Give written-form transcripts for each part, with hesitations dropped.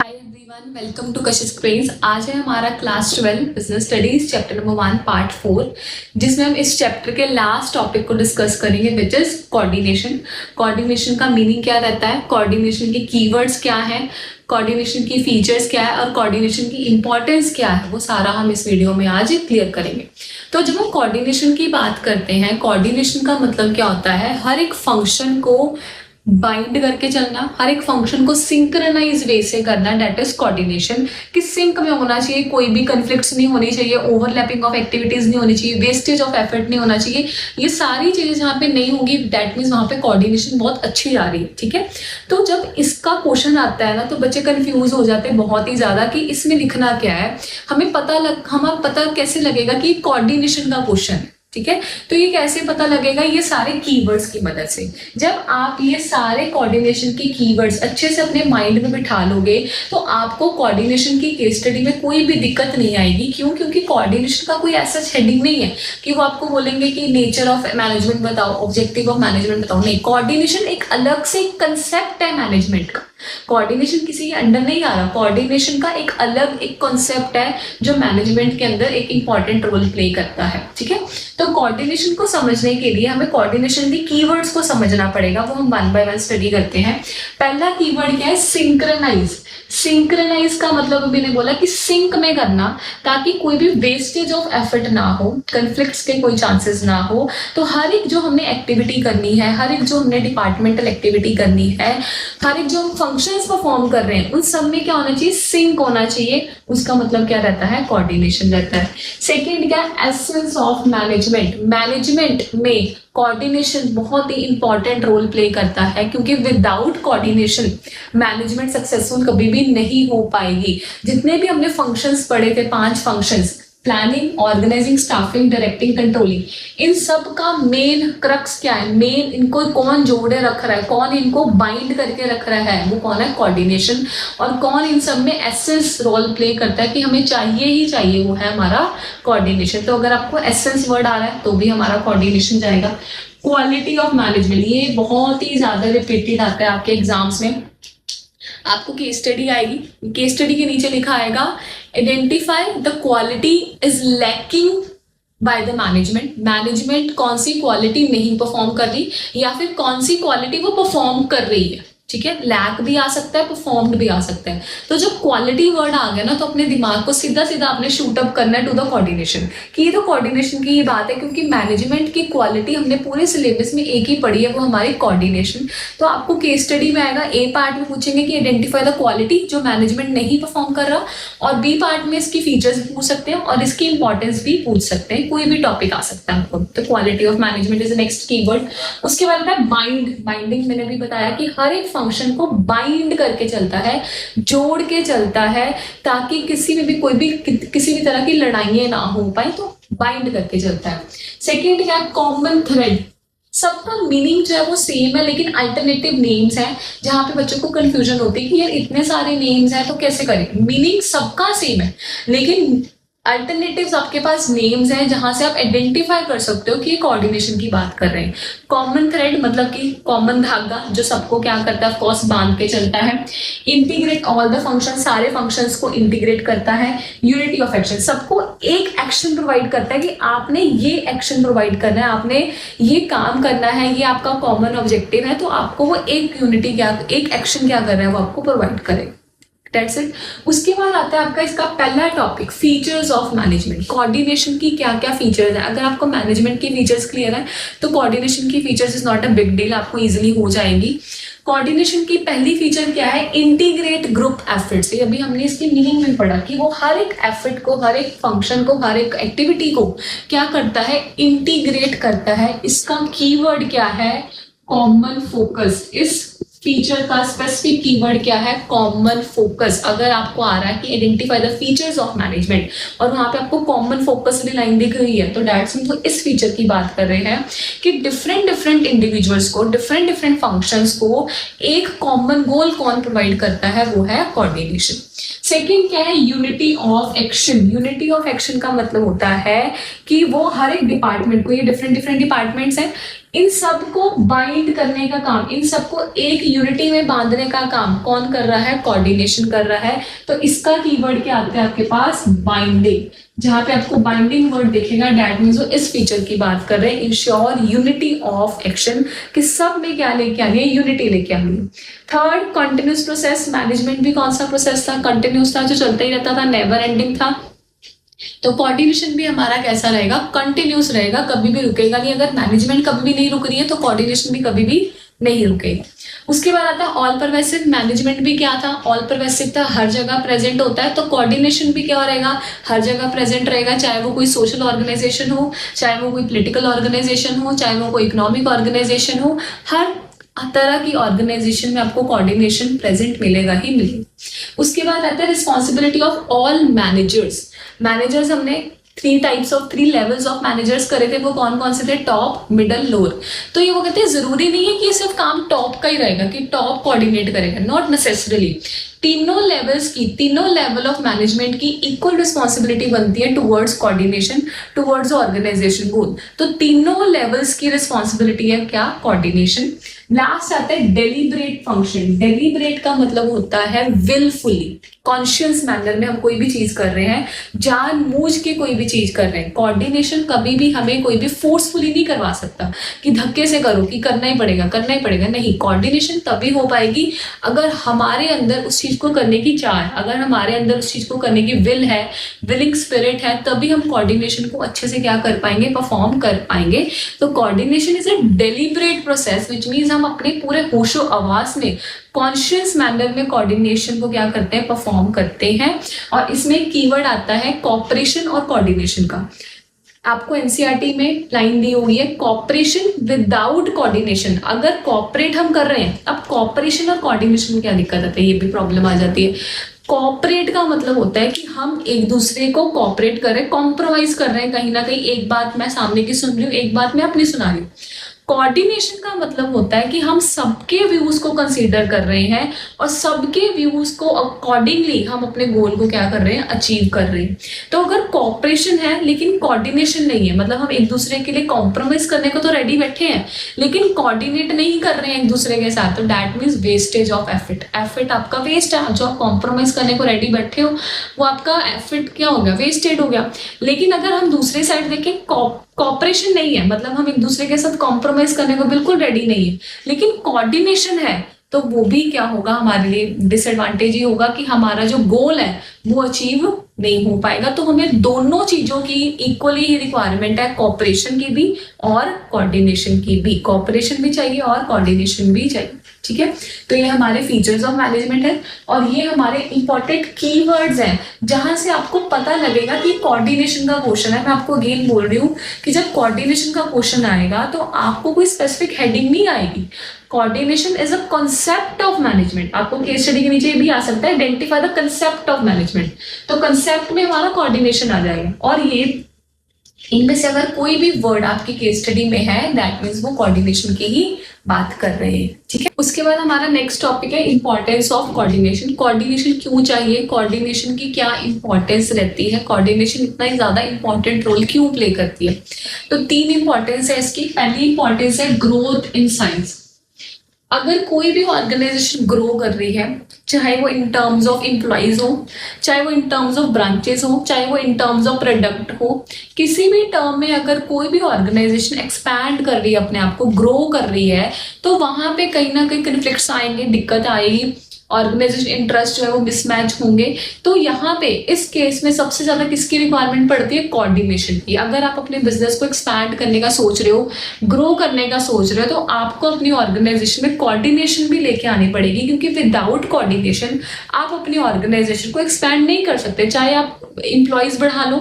Hi everyone, welcome to Kashish cranes. आज है हमारा class 12 business studies chapter number 1 part 4, जिसमें हम इस चैप्टर के लास्ट टॉपिक को डिस्कस करेंगे विच इज कोऑर्डिनेशन। कोऑर्डिनेशन का मीनिंग क्या रहता है, कोऑर्डिनेशन के कीवर्ड्स क्या है, कोऑर्डिनेशन की फीचर्स क्या है और कोऑर्डिनेशन की इंपॉर्टेंस क्या है, वो सारा हम इस वीडियो में आज क्लियर करेंगे। तो जब हम कोऑर्डिनेशन की बात करते हैं, कोऑर्डिनेशन का मतलब क्या होता है, हर एक फंक्शन को बाइंड करके चलना, हर एक फंक्शन को सिंक्रोनाइज वे से करना, डेट इज कोऑर्डिनेशन। कि सिंक में होना चाहिए, कोई भी कन्फ्लिक्ट्स नहीं होनी चाहिए, ओवरलैपिंग ऑफ एक्टिविटीज नहीं होनी चाहिए, वेस्टेज ऑफ एफर्ट नहीं होना चाहिए। ये सारी चीजें जहाँ पे नहीं होंगी, दैट मीन्स वहाँ पे कोऑर्डिनेशन बहुत अच्छी जा रही है। ठीक है, तो जब इसका क्वेश्चन आता है ना, तो बच्चे कंफ्यूज हो जाते हैं बहुत ही ज्यादा कि इसमें लिखना क्या है। हमें पता कैसे लगेगा कि कोऑर्डिनेशन का क्वेश्चन है। ठीक है, तो ये कैसे पता लगेगा, ये सारे कीवर्ड्स की मदद से। जब आप ये सारे कोऑर्डिनेशन के कीवर्ड्स अच्छे से अपने माइंड में बिठा लोगे, तो आपको कोऑर्डिनेशन की केस स्टडी में कोई भी दिक्कत नहीं आएगी। क्यों? क्योंकि कोऑर्डिनेशन का कोई ऐसा हेडिंग नहीं है कि वो आपको बोलेंगे कि नेचर ऑफ मैनेजमेंट बताओ, ऑब्जेक्टिव ऑफ मैनेजमेंट बताओ। नहीं, कोऑर्डिनेशन एक अलग से कंसेप्ट है मैनेजमेंट का। कोऑर्डिनेशन किसी के अंडर नहीं आ रहा, कोऑर्डिनेशन का एक अलग एक कॉन्सेप्ट है जो मैनेजमेंट के अंदर एक इंपॉर्टेंट रोल प्ले करता है। ठीक है, तो कोऑर्डिनेशन को समझने के लिए हमें कोऑर्डिनेशन के कीवर्ड्स को समझना पड़ेगा, वो हम 1 बाय 1 स्टडी करते हैं। पहला कीवर्ड क्या है, सिंक्रोनाइज। सिंक्रोनाइज का मतलब अभी ने बोला कि सिंक में करना, ताकि कोई भी वेस्टेज ऑफ एफर्ट ना हो, कंफ्लिक्ट्स के कोई चांसेस ना हो। तो हर एक जो हमने एक्टिविटी करनी है, हर एक जो हमने डिपार्टमेंटल एक्टिविटी करनी है, हर एक जो हम फंक्शंस परफॉर्म कर रहे हैं, उन सब में क्या होना चाहिए, सिंक होना चाहिए। उसका मतलब क्या रहता है, कोऑर्डिनेशन रहता है। सेकेंड क्या, एसेंस ऑफ मैनेजमेंट। मैनेजमेंट में कोऑर्डिनेशन बहुत ही इंपॉर्टेंट रोल प्ले करता है, क्योंकि विदाउट कोऑर्डिनेशन मैनेजमेंट सक्सेसफुल कभी भी नहीं हो पाएगी। जितने भी हमने फंक्शंस पढ़े थे, 5 functions, planning, organising, staffing, directing, controlling, इन सब का मेन क्रक्स क्या है, मेन इनको कौन जोड़े रख रहा है, कौन इनको बाइंड करके रख रहा है, वो कौन है, कोऑर्डिनेशन। और कौन इन सब में एसेंस रोल प्ले करता है कि हमें चाहिए ही चाहिए, वो है हमारा कोऑर्डिनेशन। तो अगर आपको एसेंस वर्ड आ रहा है तो भी हमारा कोऑर्डिनेशन जाएगा। क्वालिटी ऑफ मैनेजमेंट, ये बहुत ही ज्यादा रिपीटेड आता है आपके एग्जाम्स में। आपको केस स्टडी आएगी, केस स्टडी के नीचे लिखा आएगा, identify the quality is lacking by the management. Management कौन सी क्वालिटी नहीं परफॉर्म कर रही, या फिर कौन सी क्वालिटी वो परफॉर्म कर रही है। ठीक है, लैक भी आ सकता है, परफॉर्म्ड भी आ सकता है। तो जब क्वालिटी वर्ड आ गया ना, तो अपने दिमाग को सीधा सीधा आपने शूट अप करना है टू द कोऑर्डिनेशन, कि ये तो कोऑर्डिनेशन की ये बात है, क्योंकि मैनेजमेंट की क्वालिटी हमने पूरे सिलेबस में एक ही पढ़ी है, वो हमारी कोऑर्डिनेशन। तो आपको केस स्टडी में आएगा, ए पार्ट में पूछेंगे कि आइडेंटिफाई द क्वालिटी जो मैनेजमेंट नहीं परफॉर्म कर रहा, और बी पार्ट में इसकी फीचर्स पूछ सकते हैं और इसकी इंपॉर्टेंस भी पूछ सकते हैं। कोई भी टॉपिक आ सकता है आपको। तो quality of management is next keyword. उसके बाद है बाइंड। बाइंडिंग मैंने भी बताया कि हर एक फंक्शन को बाइंड करके चलता है, जोड़ के चलता है, ताकि किसी में भी किसी भी तरह की लड़ाइयां ना हो पाए, तो बाइंड करके चलता है। सेकेंड क्या, कॉमन थ्रेड। सबका मीनिंग जो है वो सेम है, लेकिन अल्टरनेटिव नेम्स हैं, जहां पे बच्चों को कंफ्यूजन होती है कि यार इतने सारे नेम्स हैं तो कैसे करें। मीनिंग सबका सेम है, लेकिन अल्टरनेटिव्स आपके पास नेम्स हैं, जहां से आप आइडेंटिफाई कर सकते हो कि ये कोऑर्डिनेशन की बात कर रहे हैं। कॉमन थ्रेड मतलब कि कॉमन धागा जो सबको क्या करता है, ऑफ कोर्स बांध के चलता है। इंटीग्रेट ऑल द फंक्शन, सारे फंक्शंस को इंटीग्रेट करता है। यूनिटी ऑफ एक्शन, सबको एक एक्शन प्रोवाइड करता है कि आपने ये एक्शन प्रोवाइड करना है, आपने ये काम करना है, ये आपका कॉमन ऑब्जेक्टिव है, तो आपको वो एक यूनिटी क्या, एक एक्शन क्या कर रहा है, वो आपको प्रोवाइड करेगा। That's it. उसके बाद आता है आपका इसका पहला topic, features of management. Coordination की क्या क्या फीचर्स है। अगर आपको मैनेजमेंट की फीचर्स क्लियर है, तो कोऑर्डिनेशन की features is not a big deal, आपको इजीली हो जाएंगी। कोऑर्डिनेशन की पहली फीचर क्या है, इंटीग्रेट ग्रुप एफर्ट्स। अभी हमने इसकी मीनिंग में पढ़ा कि वो हर एक एफर्ट को, हर एक फंक्शन को, हर एक एक्टिविटी को क्या करता है, इंटीग्रेट करता है। इसका कीवर्ड क्या है, कॉमन फोकस। इस फीचर का स्पेसिफिक कीवर्ड क्या है, कॉमन फोकस। अगर आपको आ रहा है कि identify the features of management, और वहां पे आपको कॉमन फोकस वाली लाइन दिख रही है, तो दैट्स मीन तो इस फीचर की बात कर रहे हैं कि डिफरेंट इंडिविजुअल्स को, डिफरेंट फंक्शंस को एक कॉमन गोल कौन प्रोवाइड करता है, वो है कोऑर्डिनेशन। सेकेंड क्या है, unity of action. Unity of action का मतलब होता है कि वो हर एक डिपार्टमेंट को, ये डिफरेंट डिपार्टमेंट्स हैं, इन सबको बाइंड करने का काम, इन सबको एक यूनिटी में बांधने का काम कौन कर रहा है? कोऑर्डिनेशन कर रहा है। तो इसका कीवर्ड क्या आता है आपके पास? बाइंडिंग। जहां पे आपको बाइंडिंग वर्ड दिखेगा दैट मींस वो इस फीचर की बात कर रहे हैं, इंश्योर यूनिटी ऑफ एक्शन, कि सब में क्या लेके आ रही है? यूनिटी लेके आ रही है। Third, continuous process. मैनेजमेंट भी कौन सा प्रोसेस था? कंटिन्यूस था, जो चलता ही रहता था, नेवर एंडिंग था। तो कोऑर्डिनेशन भी हमारा कैसा रहेगा? कंटिन्यूस रहेगा, कभी भी रुकेगा नहीं। अगर मैनेजमेंट कभी भी नहीं रुक रही है तो कोऑर्डिनेशन भी कभी भी नहीं रुकेगी। उसके बाद आता है ऑल परवेसिव। मैनेजमेंट भी क्या था? ऑल परवेसिव था, हर जगह प्रेजेंट होता है। तो कोऑर्डिनेशन भी क्या रहेगा? हर जगह प्रेजेंट रहेगा, चाहे वो कोई सोशल ऑर्गेनाइजेशन हो, चाहे वो कोई पॉलिटिकल ऑर्गेनाइजेशन हो, चाहे वो कोई इकोनॉमिक ऑर्गेनाइजेशन हो, हर तरह की ऑर्गेनाइजेशन में आपको कोऑर्डिनेशन प्रेजेंट मिलेगा ही मिलेगा। उसके बाद आता है responsibility of all managers. Managers हमने थ्री लेवल्स ऑफ मैनेजर्स करे थे, वो कौन कौन से थे? Top, middle, lower. तो ये वो कहते हैं जरूरी नहीं है कि सिर्फ काम टॉप का ही रहेगा, कि टॉप कोऑर्डिनेट करेगा, नॉट नेसेसरली। तीनों लेवल्स की, तीनों लेवल ऑफ मैनेजमेंट की इक्वल रिस्पॉन्सिबिलिटी बनती है टुवर्ड्स कोऑर्डिनेशन, टुवर्ड्स ऑर्गेनाइजेशन गोल। तो तीनों लेवल्स की रिस्पॉन्सिबिलिटी है क्या? कोऑर्डिनेशन। लास्ट आता है डेलिब्रेट फंक्शन। डेलिब्रेट का मतलब होता है विलफुली, कॉन्शियस मैनर में हम कोई भी चीज कर रहे हैं, जानबूझ के कोई भी चीज कर रहे हैं। कोऑर्डिनेशन कभी भी हमें कोई भी फोर्सफुली नहीं करवा सकता कि धक्के से करो, कि करना ही पड़ेगा नहीं। कोऑर्डिनेशन तभी हो पाएगी अगर हमारे अंदर उस चीज को करने की चाह है, अगर हमारे अंदर उस चीज को करने की विल है, विलिंग स्पिरिट है, तभी हम कोऑर्डिनेशन को अच्छे से क्या कर पाएंगे? परफॉर्म कर पाएंगे। तो coordination is a deliberate process which means हम अपने पूरे होशो आवास में, कॉन्शियस मैनर में कोऑर्डिनेशन को क्या करते हैं? परफॉर्म करते हैं। और इसमें कीवर्ड आता है कॉपरेशन और कोऑर्डिनेशन का। आपको एनसीईआरटी में लाइन दी हुई है, कॉपरेशन विदाउट कोऑर्डिनेशन। अगर कॉपरेट हम कर रहे हैं, अब कॉपरेशन और कोऑर्डिनेशन में क्या दिक्कत आती है? ये भी प्रॉब्लम आ जाती है। कॉपरेट का मतलब होता है कि हम एक दूसरे को कॉपरेट कर रहे हैं, कॉम्प्रोमाइज कर रहे हैं कहीं ना कहीं। एक बात मैं सामने की सुन रही हूँ, एक बात मैं अपनी सुना रही हूँ। कोऑर्डिनेशन का मतलब होता है कि हम सबके व्यूज को कंसीडर कर रहे हैं और सबके व्यूज को अकॉर्डिंगली हम अपने गोल को क्या कर रहे हैं? अचीव कर रहे हैं। तो अगर कॉपरेशन है लेकिन कोऑर्डिनेशन नहीं है, मतलब हम एक दूसरे के लिए कॉम्प्रोमाइज करने को तो रेडी बैठे हैं लेकिन कोऑर्डिनेट नहीं कर रहे हैं एक दूसरे के साथ, तो that means wastage of effort. Effort आपका वेस्ट है। जो आप कॉम्प्रोमाइज करने को रेडी बैठे हो वो आपका एफर्ट क्या हो गया? वेस्टेड हो गया। लेकिन अगर हम दूसरी साइड देखें, कॉपरेशन नहीं है, मतलब हम एक दूसरे के साथ कॉम्प्रोमाइज करने को बिल्कुल रेडी नहीं है, लेकिन कोऑर्डिनेशन है, तो वो भी क्या होगा? हमारे लिए डिसएडवांटेज ही होगा कि हमारा जो गोल है वो अचीव नहीं हो पाएगा। तो हमें दोनों चीजों की इक्वली ही रिक्वायरमेंट है, कोऑपरेशन की भी और कोऑर्डिनेशन की भी। कोऑपरेशन भी चाहिए और कोऑर्डिनेशन भी चाहिए, ठीक है। तो ये हमारे फीचर्स ऑफ मैनेजमेंट है और ये हमारे इंपॉर्टेंट कीवर्ड्स हैं जहां से आपको पता लगेगा कि कोऑर्डिनेशन का क्वेश्चन है। मैं आपको अगेन बोल रही हूँ कि जब कोऑर्डिनेशन का क्वेश्चन आएगा तो आपको कोई स्पेसिफिक हेडिंग नहीं आएगी। Coordination is a concept of management. आपको केस स्टडी के नीचे भी आ सकता है, identify the concept of management. तो कंसेप्ट में हमारा कोऑर्डिनेशन आ जाएगा और ये इनमें से अगर कोई भी वर्ड आपकी केस स्टडी में है दैट मीन्स वो कोऑर्डिनेशन की ही बात कर रहे हैं, ठीक है। उसके बाद हमारा नेक्स्ट टॉपिक है इंपॉर्टेंस ऑफ कोऑर्डिनेशन। कोऑर्डिनेशन क्यों चाहिए? कोऑर्डिनेशन की क्या इंपॉर्टेंस रहती है? कोऑर्डिनेशन इतना ही ज्यादा इंपॉर्टेंट रोल क्यों प्ले करती है? तो 3 इंपॉर्टेंस है इसकी। पहली इंपॉर्टेंस है ग्रोथ इन साइंस। अगर कोई भी ऑर्गेनाइजेशन ग्रो कर रही है, चाहे वो इन टर्म्स ऑफ एम्प्लॉइज हो, चाहे वो इन टर्म्स ऑफ ब्रांचेस हो, चाहे वो इन टर्म्स ऑफ प्रोडक्ट हो, किसी भी टर्म में अगर कोई भी ऑर्गेनाइजेशन एक्सपैंड कर रही है, अपने आप को ग्रो कर रही है, तो वहां पे कहीं ना कहीं कन्फ्लिक्ट्स आएंगे, दिक्कत आएगी, ऑर्गेनाइजेशन इंटरेस्ट जो है वो मिसमैच होंगे। तो यहाँ पे इस केस में सबसे ज्यादा किसकी रिक्वायरमेंट पड़ती है? कोऑर्डिनेशन की। अगर आप अपने बिजनेस को एक्सपैंड करने का सोच रहे हो, ग्रो करने का सोच रहे हो, तो आपको अपनी ऑर्गेनाइजेशन में कोऑर्डिनेशन भी लेके आनी पड़ेगी, क्योंकि विदाउट कोऑर्डिनेशन आप अपनी ऑर्गेनाइजेशन को एक्सपैंड नहीं कर सकते। चाहे आप एम्प्लॉयज बढ़ा लो,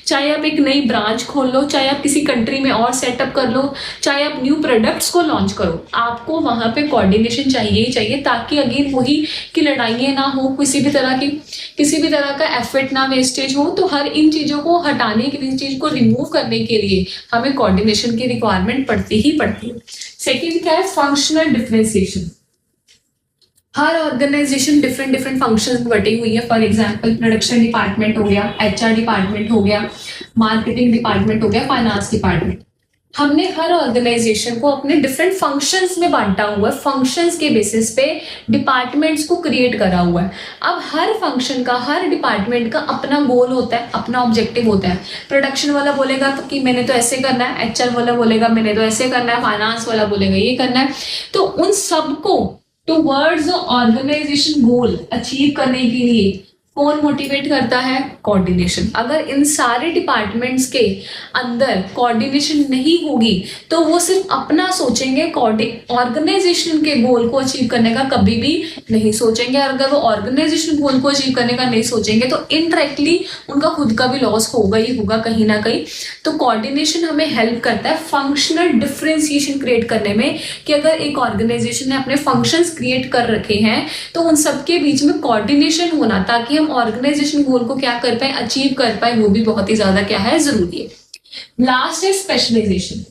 चाहे आप एक नई ब्रांच खोल लो, चाहे आप किसी कंट्री में और सेटअप कर लो, चाहे आप न्यू प्रोडक्ट्स को लॉन्च करो, आपको वहां पे कोऑर्डिनेशन चाहिए ही चाहिए, ताकि अगेन वही कि लड़ाइयाँ ना हो, किसी भी तरह का एफर्ट ना वेस्टेज हो। तो हर इन चीजों को हटाने के लिए, इन चीज को रिमूव करने के लिए हमें कोऑर्डिनेशन की रिक्वायरमेंट पड़ती ही पड़ती है। सेकेंड क्या है? Functional differentiation. हर ऑर्गेनाइजेशन डिफरेंट फंक्शंस में बटी हुई है। फॉर एग्जांपल प्रोडक्शन डिपार्टमेंट हो गया, एचआर डिपार्टमेंट हो गया, मार्केटिंग डिपार्टमेंट हो गया, फाइनेंस डिपार्टमेंट। हमने हर ऑर्गेनाइजेशन को अपने डिफरेंट फंक्शंस में बांटा हुआ है, फंक्शंस के बेसिस पे डिपार्टमेंट्स को क्रिएट करा हुआ है। अब हर फंक्शन का, हर डिपार्टमेंट का अपना गोल होता है, अपना ऑब्जेक्टिव होता है। प्रोडक्शन वाला बोलेगा कि मैंने तो ऐसे करना है, एचआर वाला बोलेगा मैंने तो ऐसे करना है, फाइनेंस वाला बोलेगा ये करना है। तो उन सबको टुवर्ड्स ऑर्गेनाइजेशन गोल अचीव करने के लिए कौन मोटिवेट करता है? कोऑर्डिनेशन। अगर इन सारे डिपार्टमेंट्स के अंदर कोऑर्डिनेशन नहीं होगी तो वो सिर्फ अपना सोचेंगे, ऑर्गेनाइजेशन के गोल को अचीव करने का कभी भी नहीं सोचेंगे। और अगर वो ऑर्गेनाइजेशन गोल को अचीव करने का नहीं सोचेंगे तो इनडायरेक्टली उनका खुद का भी लॉस होगा ही होगा कहीं ना कहीं। तो कोऑर्डिनेशन हमें हेल्प करता है फंक्शनल डिफरेंशिएशन क्रिएट करने में, कि अगर एक ऑर्गेनाइजेशन ने अपने फंक्शंस क्रिएट कर रखे हैं तो उन सबके बीच में कोऑर्डिनेशन होना, ताकि हम ऑर्गेनाइजेशन गोल को क्या कर पाए, अचीव कर पाए, वो भी बहुत ही ज्यादा क्या है, जरूरी है। लास्ट है स्पेशलाइजेशन।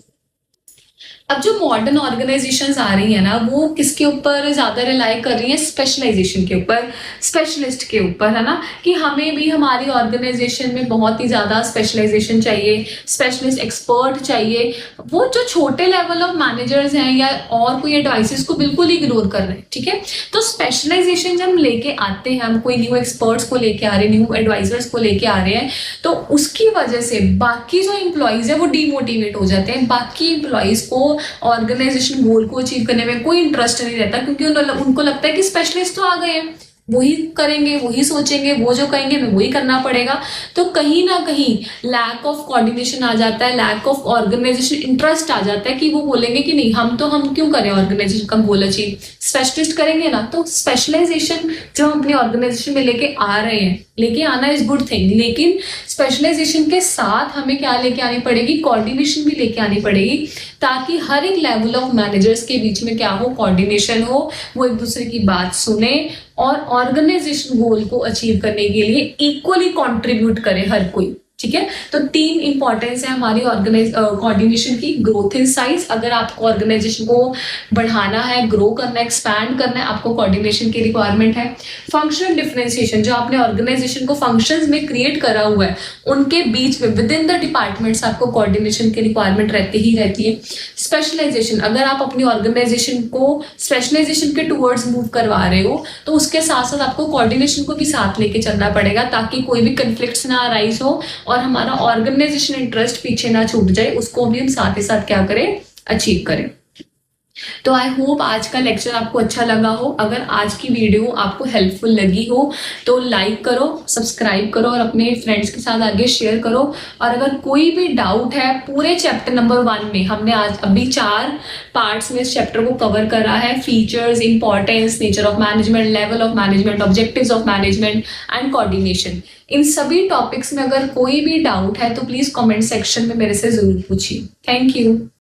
अब जो मॉडर्न ऑर्गेनाइजेशंस आ रही है ना, वो किसके ऊपर ज्यादा रिलाई कर रही है? स्पेशलाइजेशन के ऊपर, स्पेशलिस्ट के ऊपर, है ना, कि हमें भी हमारी ऑर्गेनाइजेशन में बहुत ही ज्यादा स्पेशलाइजेशन चाहिए, स्पेशलिस्ट एक्सपर्ट चाहिए। वो जो छोटे लेवल ऑफ मैनेजर्स हैं या और कोई एडवाइसेस को बिल्कुल इग्नोर कर रहे हैं, ठीक है। तो स्पेशलाइजेशन जब हम लेके आते हैं, हम कोई न्यू एक्सपर्ट्स को लेके आ रहे हैं, न्यू एडवाइजर्स को लेके आ रहे हैं, तो उसकी वजह से बाकी जो एम्प्लॉइज है वो डीमोटिवेट हो जाते हैं। बाकी एम्प्लॉइज को ऑर्गेनाइजेशन गोल को अचीव करने में कोई इंटरेस्ट नहीं रहता, क्योंकि उनको लगता है कि स्पेशलिस्ट तो आ गए हैं, वही करेंगे, वही सोचेंगे, वो जो कहेंगे हमें वही करना पड़ेगा। तो कहीं ना कहीं लैक ऑफ कोऑर्डिनेशन आ जाता है, लैक ऑफ ऑर्गेनाइजेशन इंटरेस्ट आ जाता है, कि वो बोलेंगे कि नहीं हम क्यों करें ऑर्गेनाइजेशन का गोल अचीव, स्पेशलिस्ट करेंगे ना। तो स्पेशलाइजेशन जो हम अपनी ऑर्गेनाइजेशन में लेके आ रहे हैं, लेके आना इज गुड थिंग, लेकिन स्पेशलाइजेशन के साथ हमें क्या लेके आनी पड़ेगी? कोऑर्डिनेशन भी लेके आनी पड़ेगी, ताकि हर एक लेवल ऑफ मैनेजर्स के बीच में क्या हो, कोऑर्डिनेशन हो, वो एक दूसरे की बात सुने और ऑर्गेनाइजेशन गोल को अचीव करने के लिए इक्वली कंट्रीब्यूट करे हर कोई, ठीक है। तो 3 इंपॉर्टेंस है हमारी कोऑर्डिनेशन की। ग्रोथ इन साइज, अगर आपको ऑर्गेनाइजेशन को बढ़ाना है, ग्रो करना है, एक्सपैंड करना है, आपको कोऑर्डिनेशन की रिक्वायरमेंट है। फंक्शनल डिफरेंशिएशन, जो आपने ऑर्गेनाइजेशन को फंक्शंस में क्रिएट करा हुआ है उनके बीच में विद इन द डिपार्टमेंट्स आपको कोऑर्डिनेशन की रिक्वायरमेंट रहती ही रहती है। स्पेशलाइजेशन, अगर आप अपनी ऑर्गेनाइजेशन को स्पेशलाइजेशन के टूवर्ड्स मूव करवा रहे हो तो उसके साथ साथ आपको कोऑर्डिनेशन को भी साथ लेके चलना पड़ेगा, ताकि कोई भी कंफ्लिक्ट्स ना अराइज हो और हमारा ऑर्गेनाइजेशन इंटरेस्ट पीछे ना छूट जाए, उसको भी हम साथ ही साथ क्या करें, अचीव करें। तो आई होप आज का लेक्चर आपको अच्छा लगा हो। अगर आज की वीडियो आपको हेल्पफुल लगी हो तो लाइक करो, सब्सक्राइब करो और अपने फ्रेंड्स के साथ आगे शेयर करो। और अगर कोई भी डाउट है पूरे चैप्टर नंबर 1 में, हमने आज अभी 4 पार्ट्स में इस चैप्टर को कवर करा है। Features, importance, nature of management, level of management, objectives of management and coordination. इन सभी टॉपिक्स में अगर कोई भी डाउट है तो प्लीज कमेंट सेक्शन में मेरे से जरूर पूछिए। Thank you.